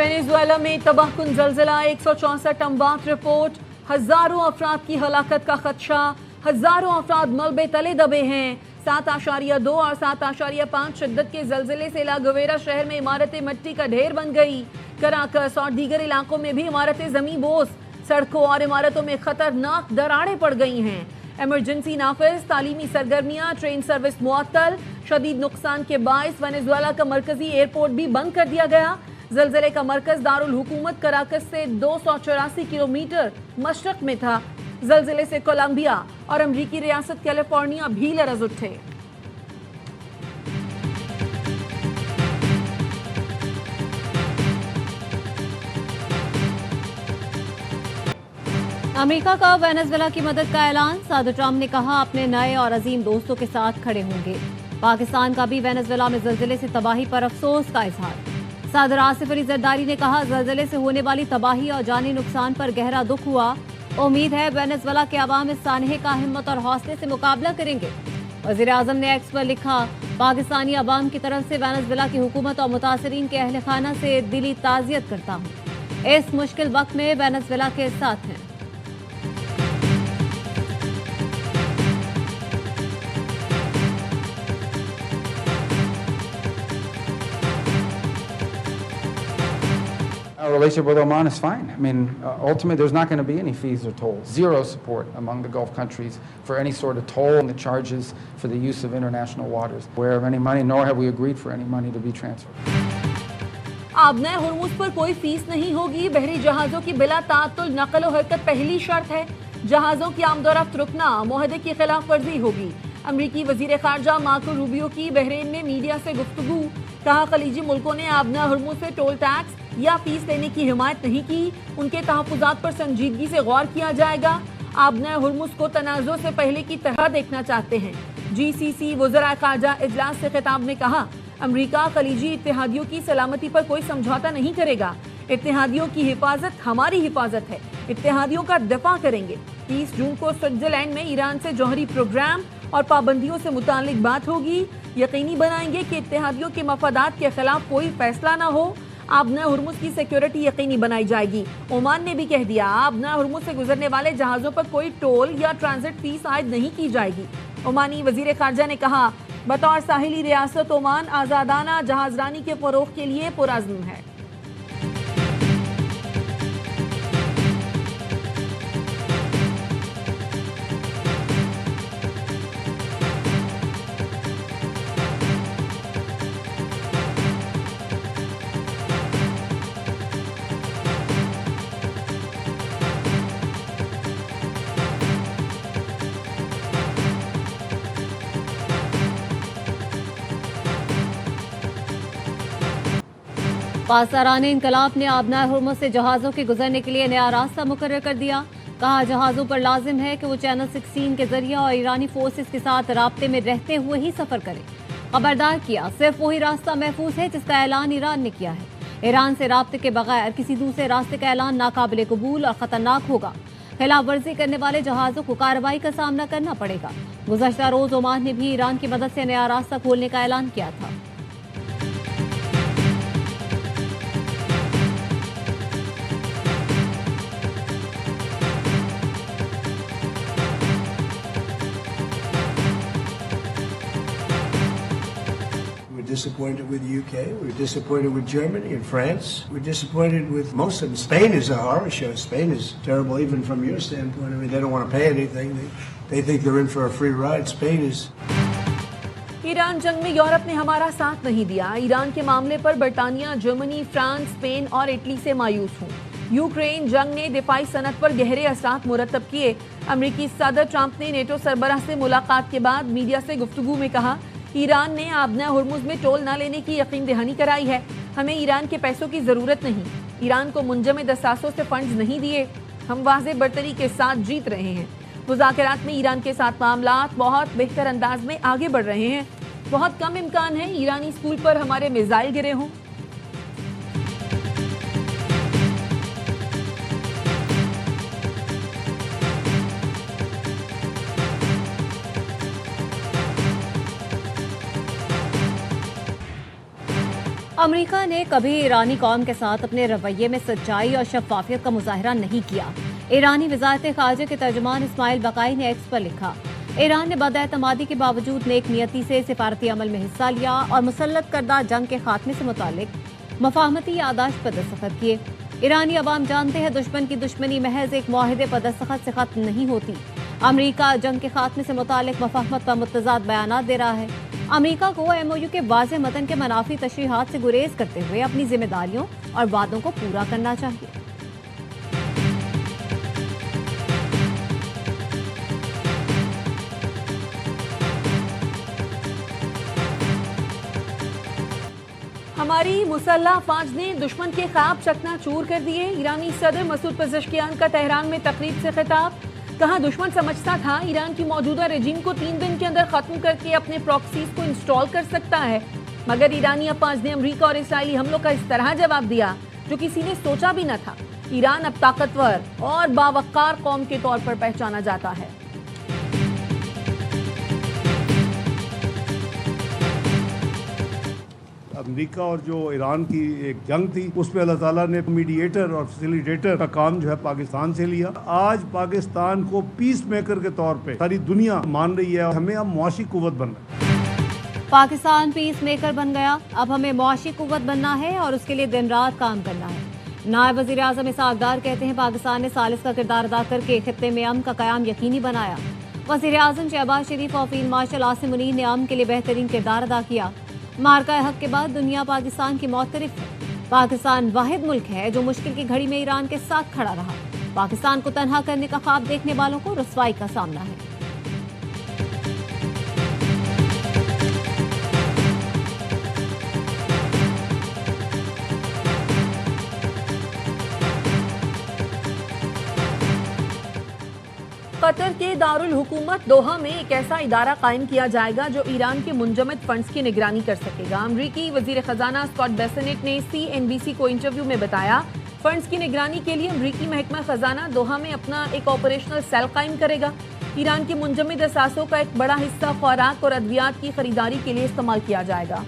Venezuela में तबाहकुन जलजिला, 164 अमवात report, हजारों अफराद की हलाकत का खदशा, हजारों अफराद मलबे तले दबे हैं। 7.2 और 7.5 शिद्दत के जलजिले से लागवेरा शहर में इमारतें मिट्टी का ढेर बन गई। कराकस और दीगर इलाकों में भी इमारतें जमी बोस, सड़कों और इमारतों में खतरनाक दरारें पड़ गई हैं। एमरजेंसी नाफिज, तालीमी सरगर्मियां, ट्रेन सर्विस मुअत्तल। शदीद नुकसान के बायस वेनेजुएला का मरकजी एयरपोर्ट भी बंद कर दिया गया। जलजले का मरकज दारुल हुकूमत कराकस से 284 किलोमीटर मशरक में था। जलजिले से कोलंबिया और अमरीकी रियासत कैलिफोर्निया भी लरज उठे। अमेरिका का वेनेजुएला की मदद का ऐलान। सदर ट्रंप ने कहा अपने नए और अजीम दोस्तों के साथ खड़े होंगे। पाकिस्तान का भी वेनेजुएला में जलजिले से तबाही पर अफसोस का इजहार। सदर आसिफ अली जरदारी ने कहा जलजिले से होने वाली तबाही और जानी नुकसान पर गहरा दुख हुआ। उम्मीद है वेनेजुएला के अवाम इस सानहे का हिम्मत और हौसले से मुकाबला करेंगे। वजीर आजम ने एक्स पर लिखा, पाकिस्तानी अवाम की तरफ से वेनेजुएला की हुकूमत और मुतासरीन के अहल खाना से दिली ताज़ियत करता हूँ। इस मुश्किल वक्त में वेनेजुएला के साथ हैं। Our relationship with Oman is fine. I mean, ultimately, there's not going to be any fees or tolls. Zero support among the Gulf countries for any sort of toll and the charges for the use of international waters. Aware of any money, nor have we agreed for any money to be transferred. आबना Hormuz पर कोई fees नहीं होगी। बहरी जहाजों की बिला ताअत्तुल नकल व हरकत पहली शर्त है। जहाजों की आमदोरफ्त रुकना मुआहदे की खिलाफ वर्जी होगी। अमरीकी वजीर खारजा मार्को रूबियो की बहरीन में मीडिया से गुफ्तगू। कहा, खलीजी मुल्कों ने आबना हुर्मुज़ से टोल टैक्स या फीस लेने की हिमायत नहीं की। उनके तहफ़्फ़ुज़ात पर संजीदगी से गौर किया जाएगा। आबना हुर्मुज़ को तनाज़ुर से पहले की तरह देखना चाहते हैं। GCC वज़राए ख़ारजा इजलास से खिताब में कहा, अमरीका खलीजी इत्तेहादियों की सलामती पर कोई समझौता नहीं करेगा। इत्तेहादियों की हिफाजत हमारी हिफाजत है। इत्तेहादियों का दफा करेंगे। 30 जून को स्विट्जरलैंड में ईरान से जौहरी प्रोग्राम और पाबंदियों से मुतालिक बात होगी। यकीनी बनाएंगे कि इत्तेहादियों के मफादात के खिलाफ कोई फैसला ना हो। आबना हुर्मुज़ की सिक्योरिटी यकीनी बनाई जाएगी। ओमान ने भी कह दिया, आबना हुर्मुज़ से गुजरने वाले जहाज़ों पर कोई टोल या ट्रांजिट फीस आयद नहीं की जाएगी। ओमानी वजीर खारजा ने कहा, बतौर साहिली रियासत ओमान आज़ादाना जहाजरानी के फरोग के लिए पुरअज़्म है। पासदारान इनकलाब ने आबना हुर्मुज़ से जहाज़ों के गुजरने के लिए नया रास्ता मुकर्रर कर दिया। कहा, जहाज़ों पर लाजिम है कि वो चैनल 16 के जरिए और ईरानी फोर्सेस के साथ राब्ते में रहते हुए ही सफ़र करें। खबरदार किया, सिर्फ वही रास्ता महफूज है जिसका ऐलान ईरान ने किया है। ईरान से राब्ते के बगैर किसी दूसरे रास्ते का ऐलान नाकाबिले कबूल और ख़तरनाक होगा। खिलाफ वर्जी करने वाले जहाज़ों को कार्रवाई का सामना करना पड़ेगा। गुज़श्ता रोज़ ओमान ने भी ईरान की मदद से नया रास्ता खोलने का ऐलान किया था। We're disappointed with the UK, we're disappointed with Germany and France, we're disappointed with most of them. Spain is a horror show. Spain is terrible even from your standpoint. I mean, they don't want to pay anything. They think they're in for a free ride. Spain is... Iran जंग में Europe ने हमारा साथ नहीं दिया। Iran के मामले पर बरतानिया, जर्मनी, फ्रांस, स्पेन और इटली से मायूस हूँ। यूक्रेन जंग ने दिफाई सनत पर गहरे असरात मुरतब किए। अमरीकी सदर ट्रंप ने नेटो सरबराह से मुलाकात के बाद मीडिया से गुफ्तगू में कहा, ईरान ने आबना हुर्मुज़ में टोल न लेने की यकीन दहानी कराई है। हमें ईरान के पैसों की ज़रूरत नहीं। ईरान को मुंजमद असासों से फंड्स नहीं दिए। हम वाज़ेह बरतरी के साथ जीत रहे हैं। मुज़ाकरात में ईरान के साथ मामलात बहुत बेहतर अंदाज में आगे बढ़ रहे हैं। बहुत कम इम्कान है ईरानी स्कूल पर हमारे मिसाइल गिरे हों। امریکہ نے کبھی ایرانی قوم کے ساتھ اپنے رویے میں سچائی اور شفافیت کا مظاہرہ نہیں کیا۔ ایرانی وزارت خارجہ کے ترجمان اسماعیل بقائی نے ایکس پر لکھا، ایران نے بد اعتمادی کے باوجود نیک نیتی سے سفارتی عمل میں حصہ لیا اور مسلط کردہ جنگ کے خاتمے سے متعلق مفاہمتی یادداشت پر دستخط کیے۔ ایرانی عوام جانتے ہیں دشمن کی دشمنی محض ایک معاہدے پر دستخط سے ختم نہیں ہوتی۔ امریکہ جنگ کے خاتمے سے متعلق مفاہمت پر متضاد بیانات دے رہا ہے۔ امریکہ کو ایم او یو کے واضح متن کے منافی تشریحات سے گریز کرتے ہوئے اپنی ذمہ داریوں اور وعدوں کو پورا کرنا چاہیے۔ ہماری مسلح افواج نے دشمن کے خواب چکنا چور کر دیے۔ ایرانی صدر مسعود پزشکیان کا تہران میں تقریب سے خطاب، کہا دشمن سمجھتا تھا ایران کی موجودہ رجیم کو 3 دن کے اندر ختم کر کے اپنے پراکسیز کو انسٹال کر سکتا ہے، مگر ایرانی افواج نے امریکہ اور اسرائیلی حملوں کا اس طرح جواب دیا جو کسی نے سوچا بھی نہ تھا۔ ایران اب طاقتور اور باوقار قوم کے طور پر پہچانا جاتا ہے۔ امریکہ اور جو ایران کی ایک جنگ تھی اس پہ اللہ تعالیٰ نے میڈیٹر اور فیسیلیٹیٹر کا کام جو ہے پاکستان سے لیا۔ آج پاکستان کو پیس میکر کے طور پہ ساری دنیا مان رہی ہے، ہمیں اب معاشی قوت بننا ہے۔ پاکستان پیس میکر بن گیا، اب ہمیں معاشی قوت بننا ہے اور اس کے لیے دن رات کام کرنا ہے۔ نائب وزیر اعظم اسحاق ڈار کہتے ہیں پاکستان نے ثالث کا کردار ادا کر کے خطے میں امن کا قیام یقینی بنایا۔ وزیر اعظم شہباز شریف اور فیلڈ مارشل عاصم منیر نے امن کے لیے بہترین کردار ادا کیا۔ مارکہ حق کے بعد دنیا پاکستان کی معترف ہے۔ پاکستان واحد ملک ہے جو مشکل کی گھڑی میں ایران کے ساتھ کھڑا رہا۔ پاکستان کو تنہا کرنے کا خواب دیکھنے والوں کو رسوائی کا سامنا ہے۔ قطر کے دارالحکومت دوحہ میں ایک ایسا ادارہ قائم کیا جائے گا جو ایران کے منجمد فنڈز کی نگرانی کر سکے گا۔ امریکی وزیر خزانہ اسکاٹ بیسنٹ نے CNBC کو انٹرویو میں بتایا، فنڈز کی نگرانی کے لیے امریکی محکمہ خزانہ دوحہ میں اپنا ایک آپریشنل سیل قائم کرے گا۔ ایران کے منجمد اثاثوں کا ایک بڑا حصہ خوراک اور ادویات کی خریداری کے لیے استعمال کیا جائے گا۔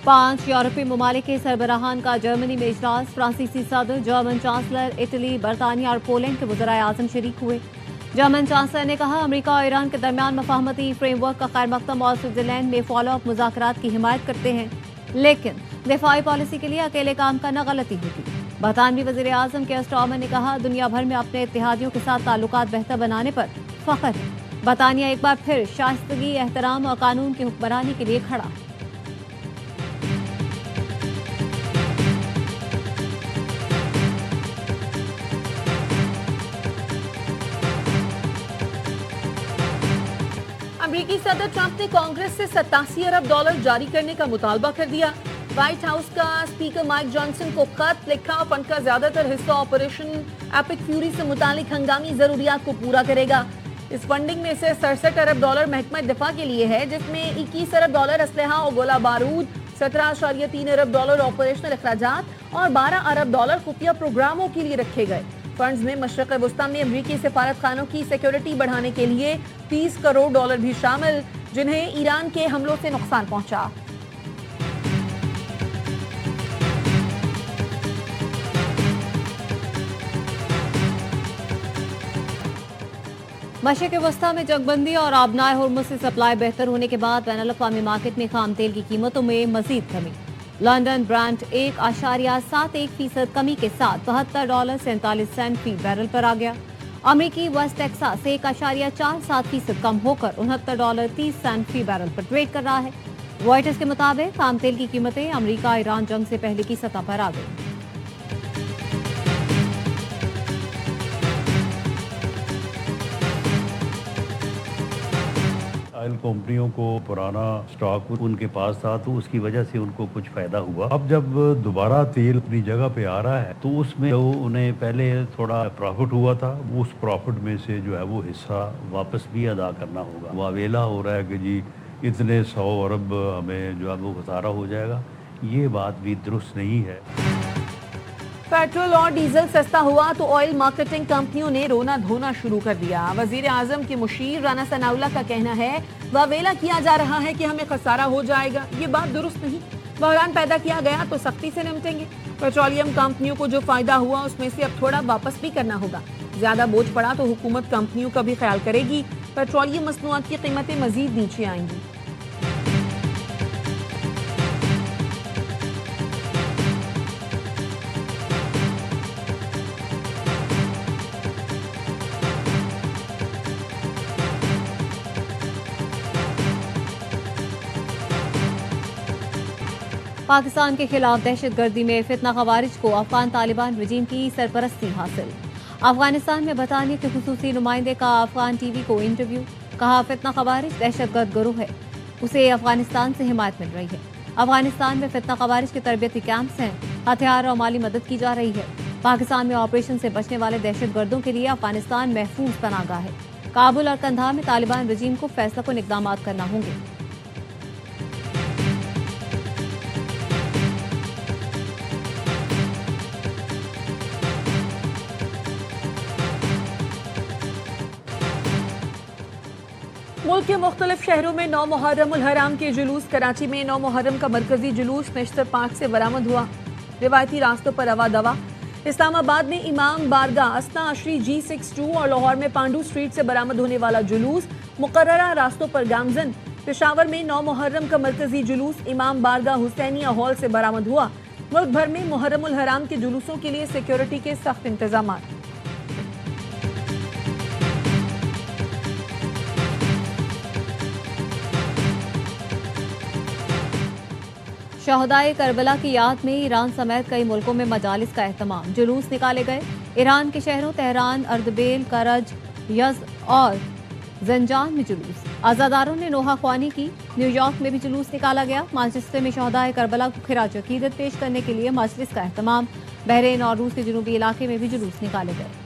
پانچ یورپی ممالک کے سربراہان کا جرمنی میں اجلاس، فرانسیسی صدر، جرمن چانسلر، اٹلی، برطانیہ اور پولینڈ کے وزرائے اعظم شریک ہوئے۔ جرمن چانسلر نے کہا امریکہ اور ایران کے درمیان مفاہمتی فریم ورک کا خیر مقدم اور سوئٹزرلینڈ میں فالو اپ مذاکرات کی حمایت کرتے ہیں، لیکن دفاعی پالیسی کے لیے اکیلے کام کرنا غلطی ہوگی۔ برطانوی وزیر اعظم کیئر سٹارمر نے کہا دنیا بھر میں اپنے اتحادیوں کے ساتھ تعلقات بہتر بنانے پر فخر ہے۔ برطانیہ ایک بار پھر شائستگی، احترام اور قانون کی حکمرانی کے لیے کھڑا ہے۔ امریکی صدر ٹرمپ نے کانگریس سے $87 ارب جاری کرنے کا مطالبہ کر دیا۔ وائٹ ہاؤس کا اسپیکر مائک جانسن کو خط لکھا، فنڈ کا زیادہ تر حصہ آپریشن ایپک فیوری سے متعلق ہنگامی ضروریات کو پورا کرے گا۔ اس فنڈنگ میں سے $67 ارب محکمہ دفاع کے لیے ہے، جس میں $21 ارب اسلحہ اور گولہ بارود، $17.3 ارب آپریشنل اخراجات اور $12 ارب خفیہ پروگراموں کے لیے رکھے گئے۔ فنڈز میں مشرق وسطی میں امریکی سفارت خانوں کی سیکیورٹی بڑھانے کے لیے $30 کروڑ بھی شامل، جنہیں ایران کے حملوں سے نقصان پہنچا۔ مشرق وسطی میں جنگ بندی اور آبنائے ہرمز سے سپلائی بہتر ہونے کے بعد بین الاقوامی مارکیٹ میں خام تیل کی قیمتوں میں مزید کمی۔ لنڈن برانٹ 1.71% کمی کے ساتھ $72.47 فی بیرل پر آ گیا۔ امریکی ویسٹ ٹیکساس 1.47% کم ہو کر $69.30 فی بیرل پر ٹریڈ کر رہا ہے۔ رائٹرز کے مطابق خام تیل کی قیمتیں امریکہ ایران جنگ سے پہلے کی سطح پر آ گئی۔ آئل کمپنیوں کو پرانا سٹاک ان کے پاس تھا تو اس کی وجہ سے ان کو کچھ فائدہ ہوا۔ اب جب دوبارہ تیل اپنی جگہ پہ آ رہا ہے تو اس میں جو انہیں پہلے تھوڑا پروفٹ ہوا تھا، اس پروفٹ میں سے جو ہے وہ حصہ واپس بھی ادا کرنا ہوگا۔ واویلا ہو رہا ہے کہ جی اتنے 100 ارب ہمیں جو ہے وہ خسارہ ہو جائے گا، یہ بات بھی درست نہیں ہے۔ पेट्रोल और डीजल सस्ता हुआ तो ऑयल मार्केटिंग कंपनियों ने रोना धोना शुरू कर दिया। वजीर आजम के मुशीर राना सनाउल्लाह का कहना है वावेला किया जा रहा है कि हमें खसारा हो जाएगा। ये बात दुरुस्त नहीं। बहरान पैदा किया गया तो सख्ती से निपटेंगे। पेट्रोलियम कंपनियों को जो फायदा हुआ उसमें से अब थोड़ा वापस भी करना होगा। ज्यादा बोझ पड़ा तो हुकूमत कंपनियों का भी ख्याल करेगी। पेट्रोलियम मसनूआत की कीमतें मजीद नीचे आएंगी। पाकिस्तान के खिलाफ दहशतगर्दी में फितना खवारिज को अफगान तालिबान रजीम की सरपरस्ती हासिल। अफगानिस्तान में बरतानिया के खुसूसी नुमाइंदे का अफगान टीवी को इंटरव्यू। कहा फितना खवारिज दहशतगर्द गिरोह है, उसे अफगानिस्तान से हिमायत मिल रही है। अफगानिस्तान में फितना खवारिज के तरबियती कैंप्स हैं, हथियार और माली मदद की जा रही है। पाकिस्तान में ऑपरेशन से बचने वाले दहशतगर्दों के लिए अफगानिस्तान महफूज पनाहगाह है। काबुल और कंधार में तालिबान रजीम को फैसला कुन इक़दाम करना होंगे। मुल्क के मुख्तलिफ शहरों में 9 मुहर्रम उल हराम के जुलूस। कराची में 9 मुहर्रम का मरकजी जुलूस नेशनल पार्क से बरामद हुआ। रिवायती रास्तों पर रवा दवा। इस्लामाबाद में इमाम बारगाह अस्ना अशरी G62 और लाहौर में पांडू स्ट्रीट से बरामद होने वाला जुलूस मुकर्ररा रास्तों पर गामजन। पेशावर में 9 मुहर्रम का मरकजी जुलूस इमाम बारगाह हुसैनिया हॉल से बरामद हुआ। मुल्क भर में मुहर्रम उल हराम के जुलूसों के लिए सिक्योरिटी के सख्त इंतजाम। शहदाए करबला की याद में ईरान समेत कई मुल्कों में मजालिस का एहतमाम। जुलूस निकाले गए। ईरान के शहरों तेहरान, अर्दबिल, करज, यज़्द और ज़ंजान में जुलूस। आज़ादारों ने नोहा ख्वानी की। न्यूयॉर्क में भी जुलूस निकाला गया। मैनचेस्टर में शहदाए करबला को खिराज अकीदत पेश करने के लिए मजलिस का एहतमाम। बहरीन और रूस के जनूबी इलाके में भी जुलूस निकाले गए।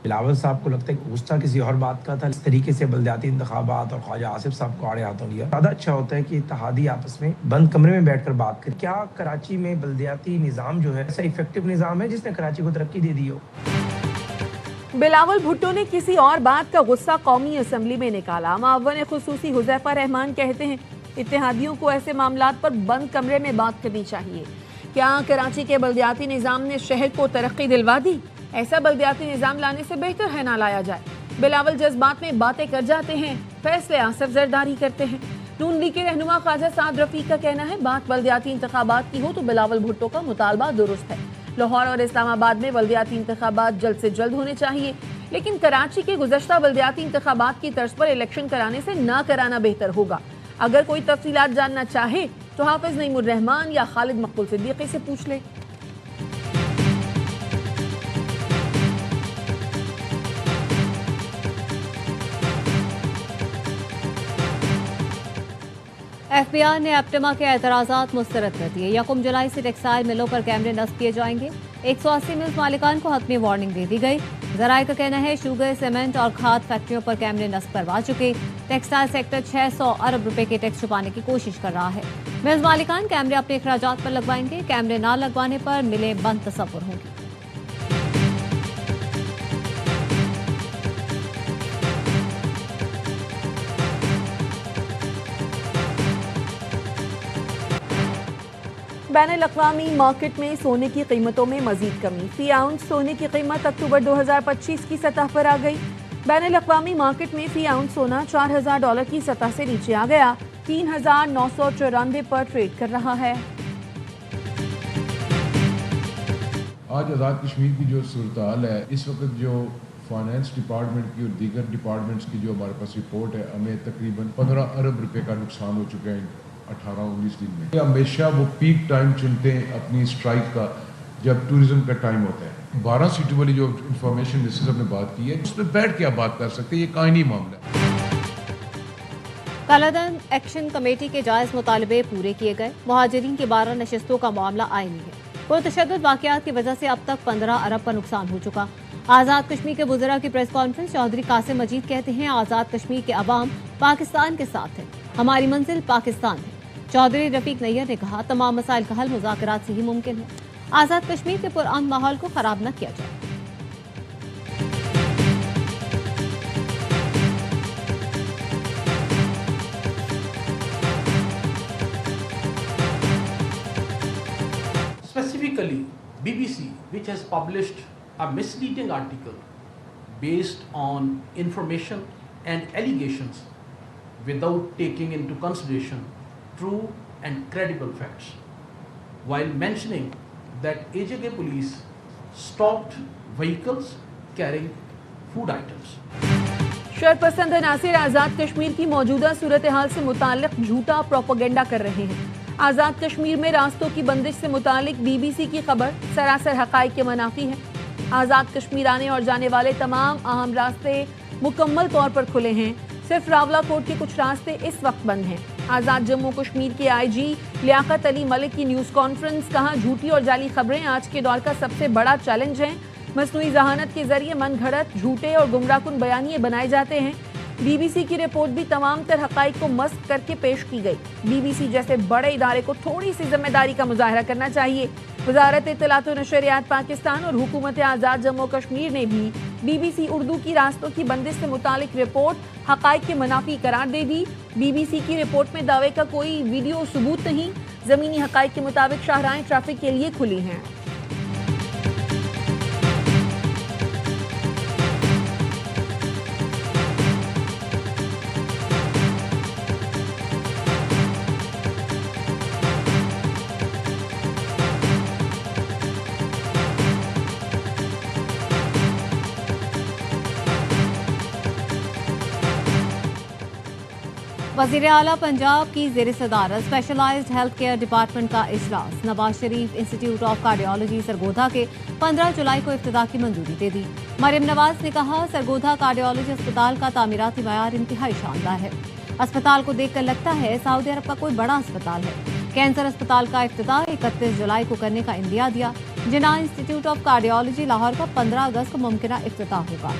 बिलावल साहब को लगता है कि गुस्सा किसी और बात का था। इस तरीके से बल्दियाती इंतखाबात और ख्वाजा आसिफ साहब को आड़े हाथों लिया। ज़्यादा अच्छा होता है कि इत्तेहादी आपस में बंद कमरे में बैठकर बात करें। क्या कराची में बल्दियाती निज़ाम जो है ऐसा इफेक्टिव निज़ाम है जिसने कराची को तरक्की दे दी हो? बिलावल भुट्टो ने किसी और बात का गुस्सा कौमी असम्बली में निकाला। मुअव्विन खुसूसी हुज़ैफा रहमान कहते हैं इत्तेहादियों को ऐसे मामलात पर बंद कमरे में बात करनी चाहिए। क्या कराची के बल्दियाती निज़ाम ने शहर को तरक्की दिलवा दी? ऐसा बल्दियाती निज़ाम लाने से बेहतर है ना लाया जाए। बिलावल जज्बात में बातें कर जाते हैं, फैसले आसिफ जरदारी करते हैं। नून लीग के रहनुमा ख्वाजा साद रफीक का कहना है बात बल्दियाती इंतखाबात की हो तो बिलावल भुट्टो का मुतालबा दुरुस्त है। लाहौर और इस्लामाबाद में बल्दियाती इंतखाबात जल्द से जल्द होने चाहिए, लेकिन कराची के गुज़श्ता बल्दियाती इंतखाबात की तर्ज पर इलेक्शन कराने से ना कराना बेहतर होगा। अगर कोई तफसीलात जानना चाहे तो हाफिज नईमुर रहमान या खालिद मकबूल सिद्दीकी से पूछ ले। FBI ने एप्टेमा के एतराज़ात मुस्तरद कर दिए। 1 जुलाई से टेक्सटाइल मिलों पर कैमरे नस्ब किए जाएंगे। 180 मिल्स मालिकान को हतमी वार्निंग दे दी गई। ज़राए का कहना है शुगर, सीमेंट और खाद फैक्ट्रियों पर कैमरे नस्ब करवा चुके। टेक्सटाइल सेक्टर 600 अरब रुपए के टैक्स छुपाने की कोशिश कर रहा है। मिल्स मालिकान कैमरे अपने अखराजात पर लगवाएंगे। कैमरे ना लगवाने पर मिलें बंद तस्वुर होंगी। बैनुल-अक़वामी मार्केट में सोने की कीमतों में मजीद कमी। फी आउंस सोने की कीमत अक्टूबर 2025 की सतह पर आ गई। बैनुल-अक़वामी मार्केट में फी आउंस सोना $4000 की सतह से नीचे आ गया। 3994 पर ट्रेड कर रहा है। आज आज़ाद कश्मीर की जो सूरत हाल है, इस वक्त जो फाइनेंस डिपार्टमेंट की और दीगर डिपार्टमेंट्स की जो हमारे पास रिपोर्ट है, हमें तकरीबन 15 अरब रुपए का नुकसान हो चुका है 18-19 दिन में। हमेशा वो पीक टाइम चुनते हैं अपनी स्ट्राइक का जब टूरिज्म का टाइम होता है। 12 सीटों वाली जो इंफॉर्मेशन जिससे हमने बात की है, उस पर बैठ के आप बात कर सकते हैं। ये कायनी मामला है। कालाधन एक्शन कमेटी के जायज मुतालबे पूरे किए गए। मुहाजिरीन की 12 नशस्तों का मामला आईनी है। पुरतशद्दुद वाक़यात की वजह से अब तक 15 अरब का नुकसान हो चुका। आज़ाद कश्मीर के वज़रा की प्रेस कॉन्फ्रेंस। चौधरी कासिम मजीद कहते हैं आज़ाद कश्मीर के अवाम पाकिस्तान के साथ है। हमारी मंजिल पाकिस्तान है। चौधरी रफीक नैयर ने कहा, तमाम मसाइल का हल मुज़ाकरात से ही मुमकिन है। आज़ाद कश्मीर के पुरअमन माहौल को खराब न किया जाए। Specifically, BBC, which has published a misleading article based on information and allegations without taking into consideration true and credible facts, while mentioning that AJK police stopped vehicles carrying food items. शरपसंद Nasir Azad Kashmir की मौजूदा सूरत हाल से मुताल्लिक झूठा propaganda कर रहे हैं। आज़ाद कश्मीर में रास्तों की बंदिश से मुतालिक BBC की खबर सरासर हक़ाइक़ के मुनाफी है। आज़ाद कश्मीर आने और जाने वाले तमाम अहम रास्ते मुकम्मल तौर पर खुले हैं। सिर्फ रावलाकोट के कुछ रास्ते इस वक्त बंद हैं। आज़ाद जम्मू कश्मीर के IG लियाकत अली मलिक की न्यूज़ कॉन्फ्रेंस, कहा झूठी और जाली खबरें आज के दौर का सबसे बड़ा चैलेंज हैं। मसनूई ज़हानत के जरिए मन घड़त, झूठे और गुमराहकुन बयानिए बनाए जाते हैं। BBC की रिपोर्ट भी तमाम तर हक़ाइक़ को मस्क करके पेश की गई। BBC जैसे बड़े इदारे को थोड़ी सी जिम्मेदारी का मुजाहरा करना चाहिए। वज़ारत इत्तलात व नशरियात पाकिस्तान और हुकूमत आज़ाद जम्मू कश्मीर ने भी BBC उर्दू की रास्तों की बंदिश से मुतालिक रिपोर्ट हक़ाइक़ के मुनाफी करार दे दी। BBC की रिपोर्ट में दावे का कोई वीडियो सबूत नहीं। ज़मीनी हक़ाइक़ के मुताबिक शाहराहें ट्रैफिक के लिए खुली हैं। वज़ीर आला पंजाब की ज़ेर सदारत स्पेशलाइज्ड हेल्थ केयर डिपार्टमेंट का इजलास। Nawaz Sharif institute of cardiology Sargodha के 15 जुलाई को इफ्तिताह की मंजूरी दे दी। मरियम नवाज ने कहा, सरगोधा कार्डियोलॉजी अस्पताल का तामीराती मयार इंतहाई शानदार है। अस्पताल को देखकर लगता है सऊदी अरब का कोई बड़ा अस्पताल है। कैंसर अस्पताल का इफ्तिताह 31 जुलाई को करने का इंदिया दिया। जिन्ना इंस्टीट्यूट ऑफ कार्डियोलॉजी लाहौर का 15 अगस्त को मुमकिना इफ्तिताह होगा।